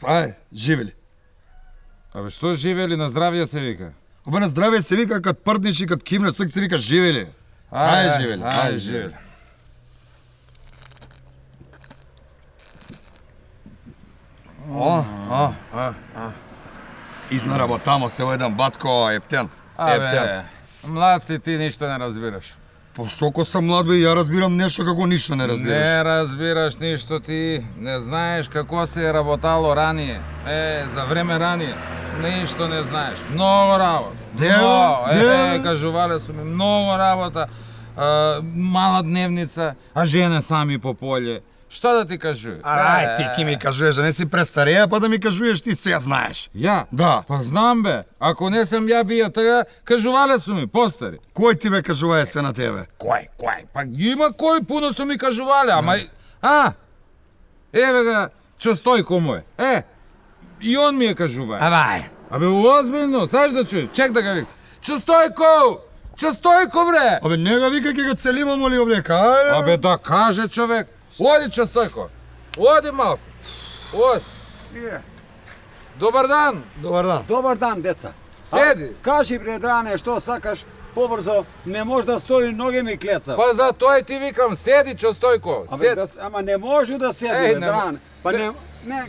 Ај, живели. Абе, што живели, на здравје се вика? Абе, на здравје се вика кад прднеш и кад кимнеш, сак се вика живели. Ај, живели, ај, живели. Изнаработамо се во еден батко ептен. Абе, млад си ти, ништо не разбираш. По шоко сам млад бе, ја разбирам нешто како ништо не разбираш. Не разбираш ништо ти, не знаеш како се е работало ранije. За време ранije, ништо не знаеш. Многу работа. Кажувале су ми, многу работа. Мала дневница, а жене сами по поле. Што да ти кажувам? Ај, ти ки ми кажуваш, да не си престареја, па да ми кажуваш ти се ја знаеш. Ја? Да. Па знам бе, ако не сам ја бија тага, кажувале су ми, постари. Кој ти бе кажувае све на тебе? Кој? Па има кој, пуно су ми кажувале, ама... Еве га, Чостојко мој. И он ми е кажувае. Авај. Абе, озбилно, саш да чуеш, чек да га вика. Чостојко! Чостојко, бре! Абе, не га вика, ке га целимо моли овдека, ајде. Абе, да каже човек. Оди, Чостојко. Оди малку. Оди. Добар дан. Добар дан. Добар дан, деца. Седи. Кажи, бре, Дране, што сакаш побрзо, не може да стои, ноге ми клеца. Па за тој ти викам, седи, Чостојко. Ама не може да седи, бре, Дране. Па не...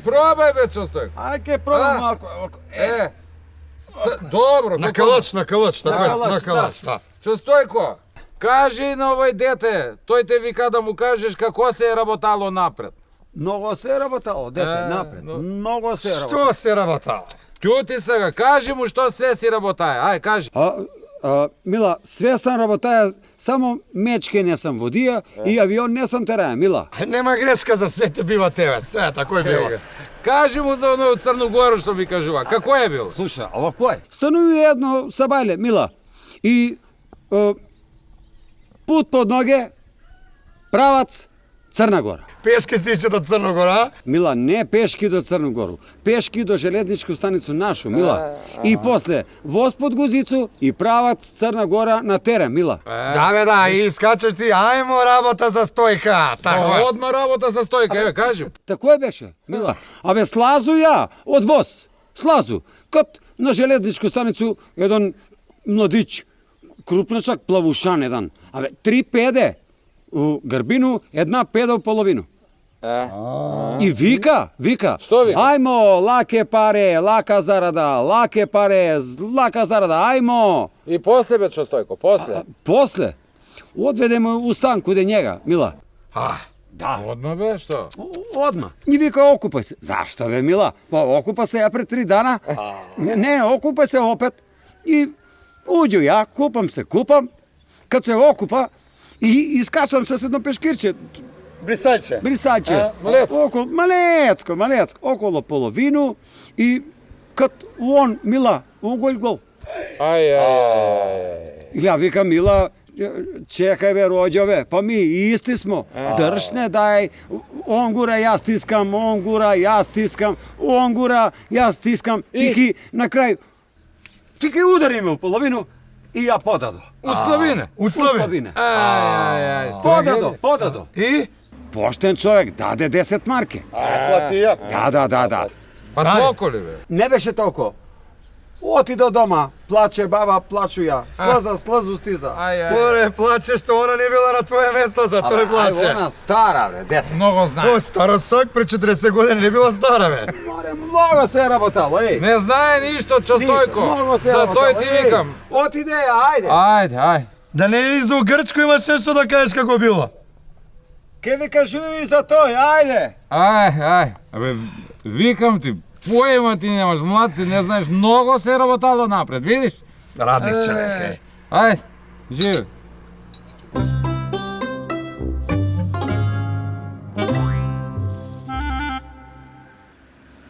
Пробај, бе, Чостојко. Ај, ке пробам малку. Добро. На калач, да. Чостојко, кажи на овој дете, тој те вика да му кажеш како се е работало напред. Многу се е работало, дете, напред. Многу се е работало. Што се работало? Ќути сега, кажи му што се си работае. Ај, кажи. Мила, све сам работаја, само мечке не сам водија и авион не сам тераја, Мила. Нема грешка за свете бива тебе, све тако е било. Кажи му за оно од Црногору што ми кажува, како е било? Слуша, ова кој? Стануи едно сабајле, Мила, и пут под ноге, правац, Црна Гора. Пешки стиче до Црногора? Мила, не пешки до Црногору, пешки до железничку станицу нашу, Мила. И после воз под Гузицу и правац Црна Гора на терен, Мила. Да бе, да, и скачаш ти, ајмо работа за стојка, тако е. Одма работа за стојка, еве, кажи. Тако е беше, Мила. Абе, слазу ја од воз, слазу. Кад на железничку станицу еден младич, крупничак, плавушан еден. Абе, 3 педе. У грбину, 1 педа у половину. И вика. Што вика? Ајмо, лаке паре, лака зарада, лака зарада, ајмо. И после бе, Чостојко, после? После, одведеме у стан куде njega, Мила. Да. Одма бе, што? Одма. И вика, окупај се. Зашто бе, Мила? Па, окупа се ја пред 3 дана. Не, окупај се опет. И уđу ја, купам. Кад се окупа, и искачам се с едно пешкирче. Брисајче. Малецко. Около половину. И кад он, Мила, гол. И ја викам, Мила, чекај бе, роđove, па ми исти смо. Дршне, дај. Он гура, ја стискам, он гура, ја стискам. Тики на крај, тики удари ме у половину. И ја подадо. У Славине? У Славине. Подадо. И? Поштен човек, даде 10 марке. Плати ја. Да. Па толку ли бе? Не беше толку. Отидо дома, плаче баба, плачу ја. Слезу стиза. Слоре, плаче што она не била на твое место, за тој плаче. Она стара, бе, дете. Много знае. О, стара сак, пред 40 години не била стара, бе. Море, много се е работало, еј. Не знае ништо, Чостојко. За тој ти викам. Отиде ја, ајде. Ајде. Да не и за Грчко имаш нешто да кажеш како било. Ке ви кажуј за тој, ајде. Ај. Абе, викам ти, поема ти немаш, млад си, не знаеш, много се работало напред, видиш? Радник човек, Ајде, живи.